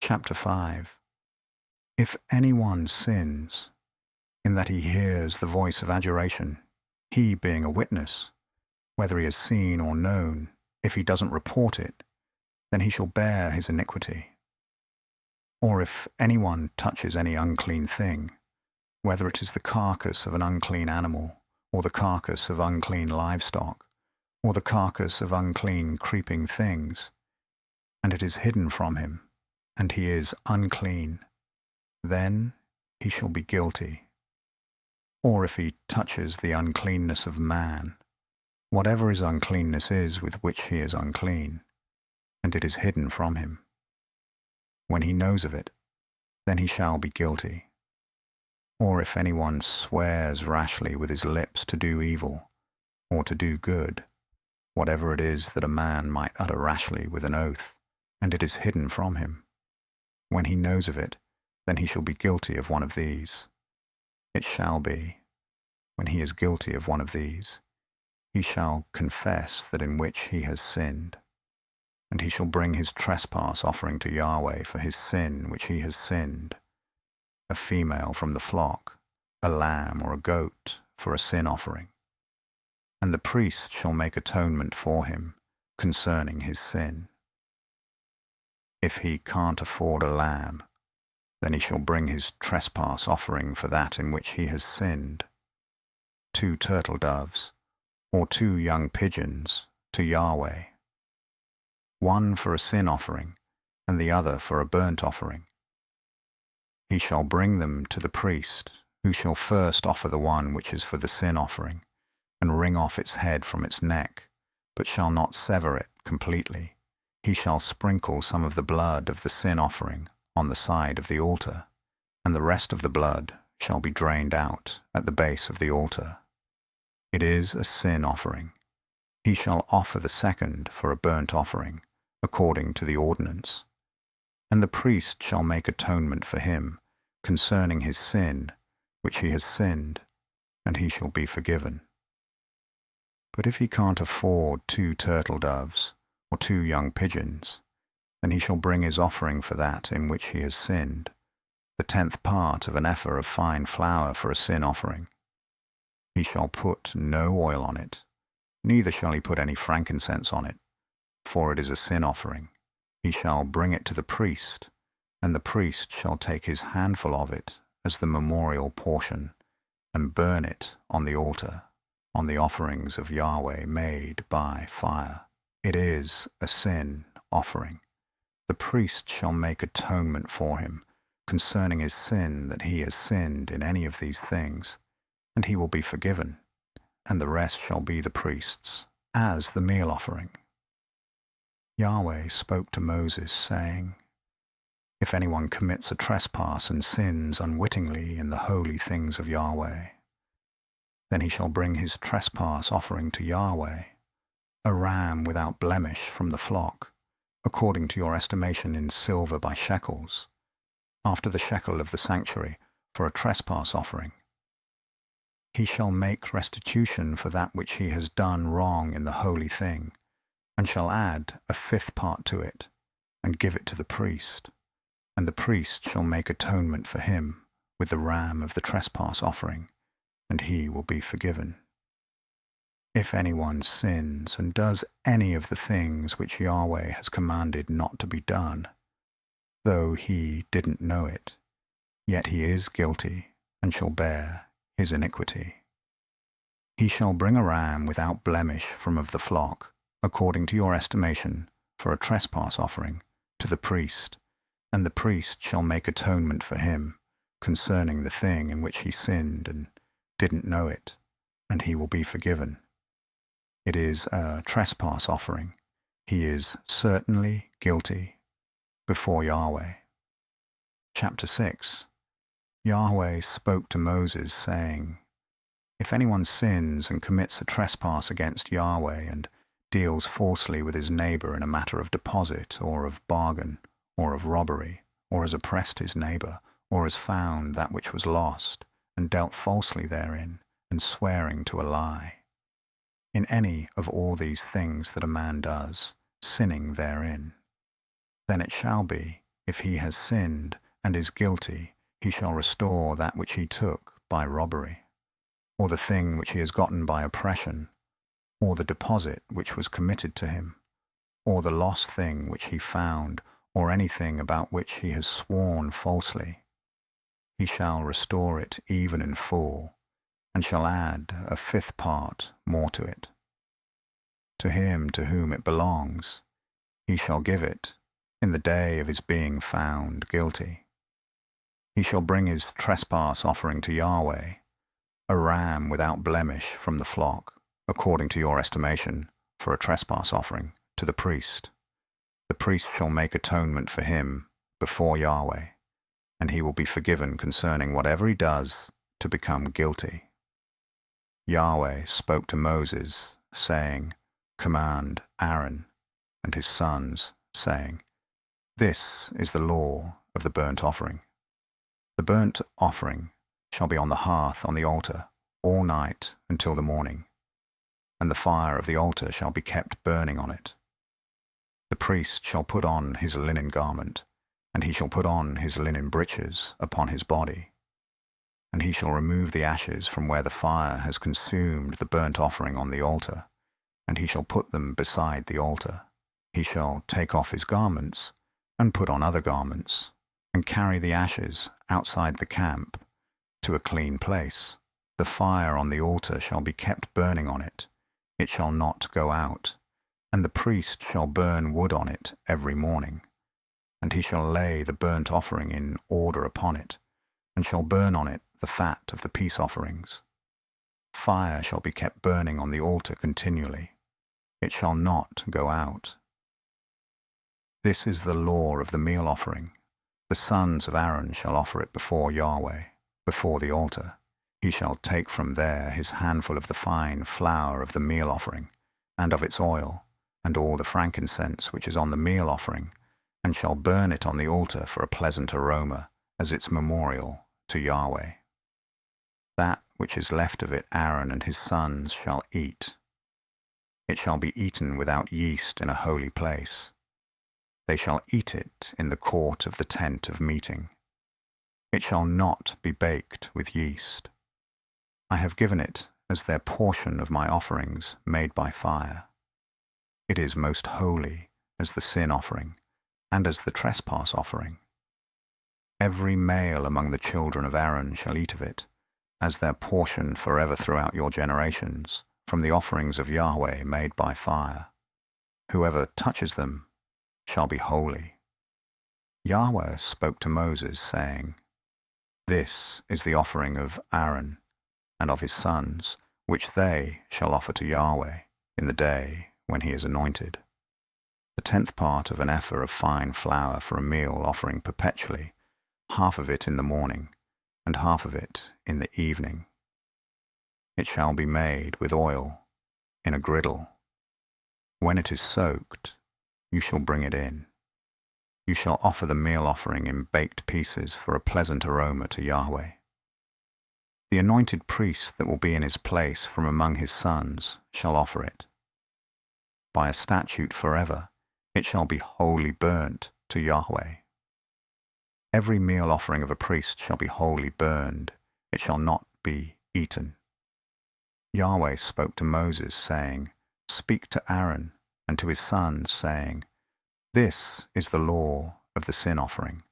Chapter 5. If anyone sins, in that he hears the voice of adjuration, he being a witness, whether he has seen or known, if he doesn't report it, then he shall bear his iniquity. Or if anyone touches any unclean thing, whether it is the carcass of an unclean animal, or the carcass of unclean livestock, or the carcass of unclean creeping things, and it is hidden from him, and he is unclean, then he shall be guilty. Or if he touches the uncleanness of man, whatever his uncleanness is with which he is unclean, and it is hidden from him, when he knows of it, then he shall be guilty. Or if anyone swears rashly with his lips to do evil, or to do good, whatever it is that a man might utter rashly with an oath, and it is hidden from him, when he knows of it, then he shall be guilty of one of these. It shall be, when he is guilty of one of these, he shall confess that in which he has sinned, and he shall bring his trespass offering to Yahweh for his sin which he has sinned, a female from the flock, a lamb or a goat for a sin offering. And the priest shall make atonement for him concerning his sin. If he can't afford a lamb, then he shall bring his trespass offering for that in which he has sinned, 2 turtle doves, or 2 young pigeons, to Yahweh, one for a sin offering, and the other for a burnt offering. He shall bring them to the priest, who shall first offer the one which is for the sin offering, and wring off its head from its neck, but shall not sever it completely. He shall sprinkle some of the blood of the sin offering on the side of the altar, and the rest of the blood shall be drained out at the base of the altar. It is a sin offering. He shall offer the second for a burnt offering, according to the ordinance. And the priest shall make atonement for him concerning his sin, which he has sinned, and he shall be forgiven. But if he can't afford 2 turtle doves, or 2 young pigeons, then he shall bring his offering for that in which he has sinned, the 10th part of an ephah of fine flour for a sin offering. He shall put no oil on it, neither shall he put any frankincense on it, for it is a sin offering. He shall bring it to the priest, and the priest shall take his handful of it as the memorial portion, and burn it on the altar, on the offerings of Yahweh made by fire. It is a sin offering. The priest shall make atonement for him concerning his sin that he has sinned in any of these things, and he will be forgiven, and the rest shall be the priest's, as the meal offering. Yahweh spoke to Moses, saying, If anyone commits a trespass and sins unwittingly in the holy things of Yahweh, then he shall bring his trespass offering to Yahweh, a ram without blemish from the flock, according to your estimation in silver by shekels, after the shekel of the sanctuary, for a trespass offering. He shall make restitution for that which he has done wrong in the holy thing, and shall add a 5th part to it, and give it to the priest, and the priest shall make atonement for him with the ram of the trespass offering, and he will be forgiven. If anyone sins and does any of the things which Yahweh has commanded not to be done, though he didn't know it, yet he is guilty and shall bear his iniquity. He shall bring a ram without blemish from of the flock, according to your estimation, for a trespass offering, to the priest, and the priest shall make atonement for him concerning the thing in which he sinned and didn't know it, and he will be forgiven. It is a trespass offering. He is certainly guilty before Yahweh. Chapter 6. Yahweh spoke to Moses, saying, If anyone sins and commits a trespass against Yahweh and deals falsely with his neighbor in a matter of deposit or of bargain or of robbery, or has oppressed his neighbor, or has found that which was lost, and dealt falsely therein, and swearing to a lie, in any of all these things that a man does, sinning therein, then it shall be, If he has sinned and is guilty, he shall restore that which he took by robbery, or the thing which he has gotten by oppression, or the deposit which was committed to him, or the lost thing which he found, or anything about which he has sworn falsely. He shall restore it even in full, and shall add a fifth part more to it. To him to whom it belongs, he shall give it in the day of his being found guilty. He shall bring his trespass offering to Yahweh, a ram without blemish from the flock, according to your estimation, for a trespass offering, to the priest. The priest shall make atonement for him before Yahweh, and he will be forgiven concerning whatever he does to become guilty. Yahweh spoke to Moses, saying, Command Aaron and his sons, saying, This is the law of the burnt offering. The burnt offering shall be on the hearth on the altar all night until the morning, and the fire of the altar shall be kept burning on it. The priest shall put on his linen garment, and he shall put on his linen breeches upon his body. And he shall remove the ashes from where the fire has consumed the burnt offering on the altar, and he shall put them beside the altar. He shall take off his garments, and put on other garments, and carry the ashes outside the camp to a clean place. The fire on the altar shall be kept burning on it. It shall not go out. And the priest shall burn wood on it every morning. And he shall lay the burnt offering in order upon it, and shall burn on it the fat of the peace offerings. Fire shall be kept burning on the altar continually. It shall not go out. This is the law of the meal offering. The sons of Aaron shall offer it before Yahweh, before the altar. He shall take from there his handful of the fine flour of the meal offering, and of its oil, and all the frankincense which is on the meal offering, and shall burn it on the altar for a pleasant aroma, as its memorial to Yahweh. That which is left of it Aaron and his sons shall eat. It shall be eaten without yeast in a holy place. They shall eat it in the court of the tent of meeting. It shall not be baked with yeast. I have given it as their portion of my offerings made by fire. It is most holy as the sin offering, and as the trespass offering. Every male among the children of Aaron shall eat of it, as their portion forever throughout your generations, from the offerings of Yahweh made by fire. Whoever touches them shall be holy. Yahweh spoke to Moses, saying, This is the offering of Aaron and of his sons, which they shall offer to Yahweh in the day when he is anointed. The 10th part of an ephah of fine flour for a meal offering perpetually, half of it in the morning, and half of it in the evening. It shall be made with oil in a griddle. When it is soaked, you shall bring it in. You shall offer the meal offering in baked pieces for a pleasant aroma to Yahweh. The anointed priest that will be in his place from among his sons shall offer it. By a statute forever, it shall be wholly burnt to Yahweh. Every meal offering of a priest shall be wholly burned. It shall not be eaten. Yahweh spoke to Moses, saying, Speak to Aaron and to his sons, saying, This is the law of the sin offering.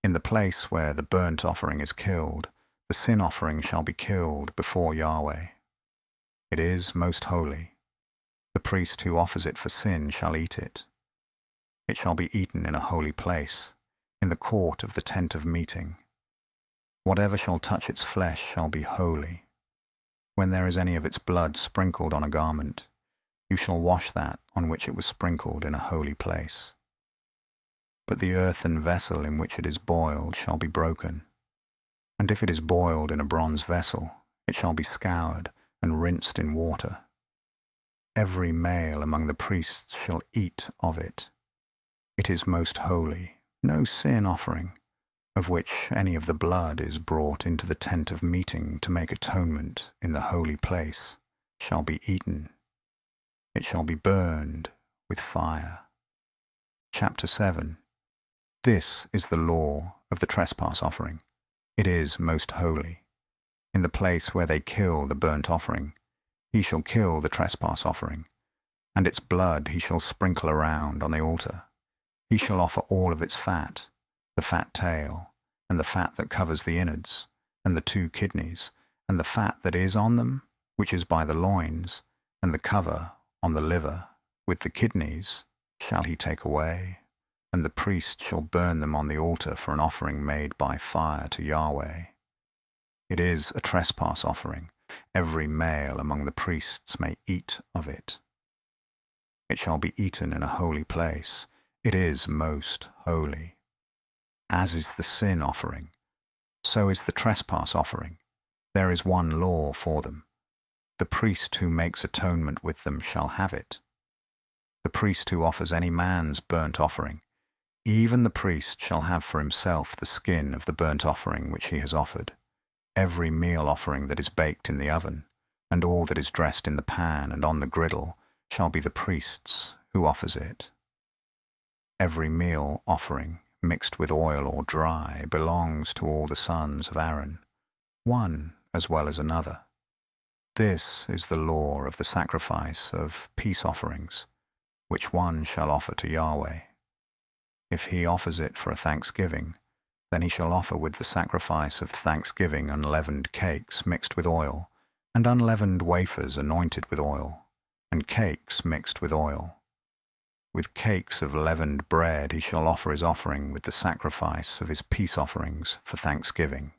In the place where the burnt offering is killed, the sin offering shall be killed before Yahweh. It is most holy. The priest who offers it for sin shall eat it. It shall be eaten in a holy place, in the court of the tent of meeting. Whatever shall touch its flesh shall be holy. When there is any of its blood sprinkled on a garment, you shall wash that on which it was sprinkled in a holy place. But the earthen vessel in which it is boiled shall be broken. And if it is boiled in a bronze vessel, it shall be scoured and rinsed in water. Every male among the priests shall eat of it. It is most holy, no sin offering, of which any of the blood is brought into the tent of meeting to make atonement in the holy place, shall be eaten. It shall be burned with fire. Chapter 7. This is the law of the trespass offering. It is most holy. In the place where they kill the burnt offering, he shall kill the trespass offering, and its blood he shall sprinkle around on the altar. He shall offer all of its fat, the fat tail, and the fat that covers the innards, and the 2 kidneys, and the fat that is on them, which is by the loins, and the cover on the liver, with the kidneys shall he take away, and the priest shall burn them on the altar for an offering made by fire to Yahweh. It is a trespass offering. Every male among the priests may eat of it. It shall be eaten in a holy place. It is most holy. As is the sin offering, so is the trespass offering. There is one law for them. The priest who makes atonement with them shall have it. The priest who offers any man's burnt offering, even the priest shall have for himself the skin of the burnt offering which he has offered. Every meal offering that is baked in the oven, and all that is dressed in the pan and on the griddle, shall be the priest's who offers it. Every meal offering, mixed with oil or dry, belongs to all the sons of Aaron, one as well as another. This is the law of the sacrifice of peace offerings, which one shall offer to Yahweh. If he offers it for a thanksgiving, then he shall offer with the sacrifice of thanksgiving unleavened cakes mixed with oil, and unleavened wafers anointed with oil, and cakes mixed with oil. With cakes of leavened bread he shall offer his offering with the sacrifice of his peace offerings for thanksgiving.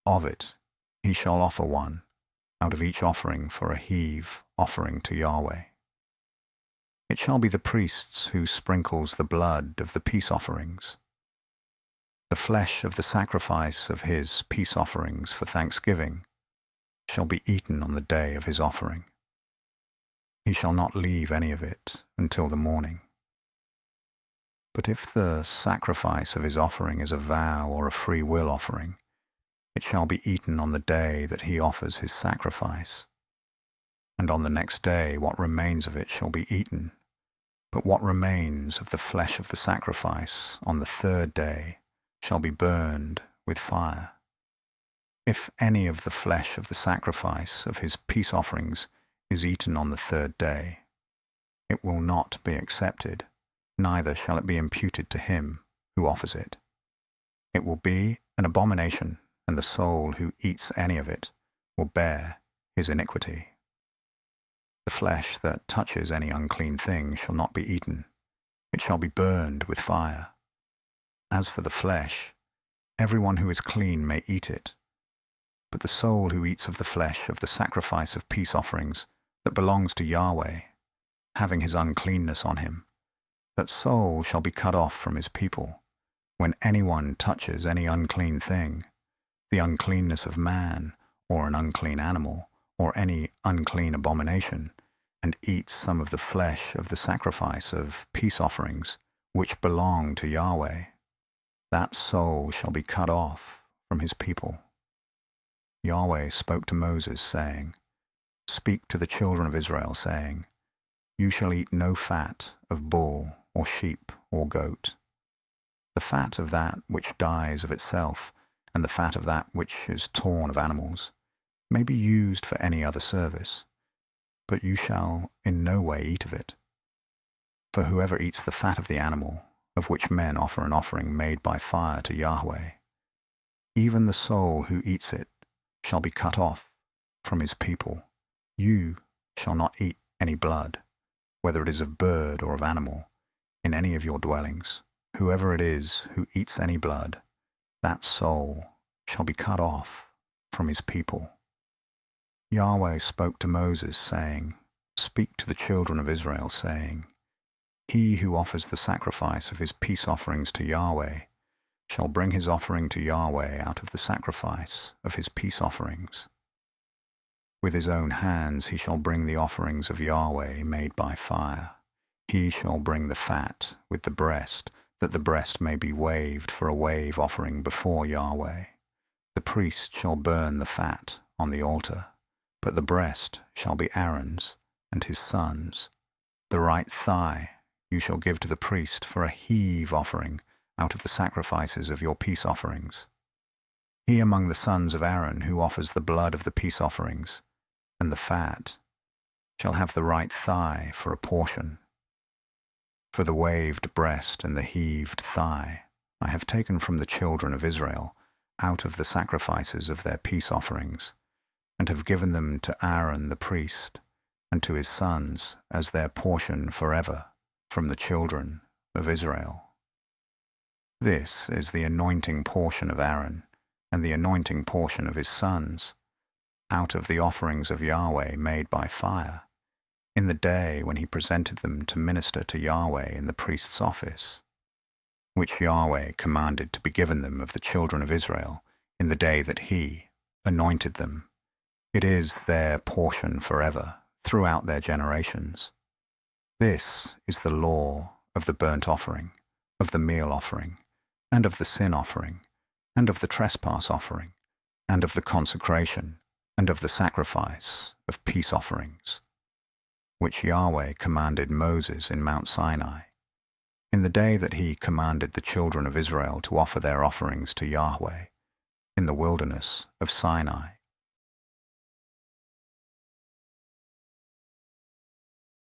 Of it he shall offer one, out of each offering for a heave offering to Yahweh. It shall be the priest's who sprinkles the blood of the peace offerings. The flesh of the sacrifice of his peace offerings for thanksgiving shall be eaten on the day of his offering. He shall not leave any of it until the morning. But if the sacrifice of his offering is a vow or a free will offering, it shall be eaten on the day that he offers his sacrifice. And on the next day what remains of it shall be eaten. But what remains of the flesh of the sacrifice on the 3rd day shall be burned with fire. If any of the flesh of the sacrifice of his peace offerings is eaten on the 3rd day, it will not be accepted, neither shall it be imputed to him who offers it. It will be an abomination, and the soul who eats any of it will bear his iniquity. The flesh that touches any unclean thing shall not be eaten. It shall be burned with fire. As for the flesh, everyone who is clean may eat it. But the soul who eats of the flesh of the sacrifice of peace offerings that belongs to Yahweh, having his uncleanness on him, that soul shall be cut off from his people. When anyone touches any unclean thing, the uncleanness of man, or an unclean animal, or any unclean abomination, and eats some of the flesh of the sacrifice of peace offerings, which belong to Yahweh, that soul shall be cut off from his people. Yahweh spoke to Moses, saying, Speak to the children of Israel, saying, You shall eat no fat of bull, or sheep, or goat. The fat of that which dies of itself, and the fat of that which is torn of animals, may be used for any other service, but you shall in no way eat of it. For whoever eats the fat of the animal, of which men offer an offering made by fire to Yahweh, even the soul who eats it shall be cut off from his people. You shall not eat any blood, whether it is of bird or of animal, in any of your dwellings. Whoever it is who eats any blood, that soul shall be cut off from his people. Yahweh spoke to Moses, saying, Speak to the children of Israel, saying, He who offers the sacrifice of his peace offerings to Yahweh shall bring his offering to Yahweh out of the sacrifice of his peace offerings. With his own hands he shall bring the offerings of Yahweh made by fire. He shall bring the fat with the breast, that the breast may be waved for a wave offering before Yahweh. The priest shall burn the fat on the altar, but the breast shall be Aaron's and his sons. The right thigh you shall give to the priest for a heave offering out of the sacrifices of your peace offerings. He among the sons of Aaron who offers the blood of the peace offerings and the fat shall have the right thigh for a portion. For the waved breast and the heaved thigh I have taken from the children of Israel out of the sacrifices of their peace offerings, and have given them to Aaron the priest and to his sons as their portion forever from the children of Israel. This is the anointing portion of Aaron and the anointing portion of his sons, out of the offerings of Yahweh made by fire, in the day when he presented them to minister to Yahweh in the priest's office, which Yahweh commanded to be given them of the children of Israel in the day that he anointed them. It is their portion forever throughout their generations. This is the law of the burnt offering, of the meal offering, and of the sin offering, and of the trespass offering, and of the consecration, and of the sacrifice of peace offerings, which Yahweh commanded Moses in Mount Sinai, in the day that he commanded the children of Israel to offer their offerings to Yahweh in the wilderness of Sinai.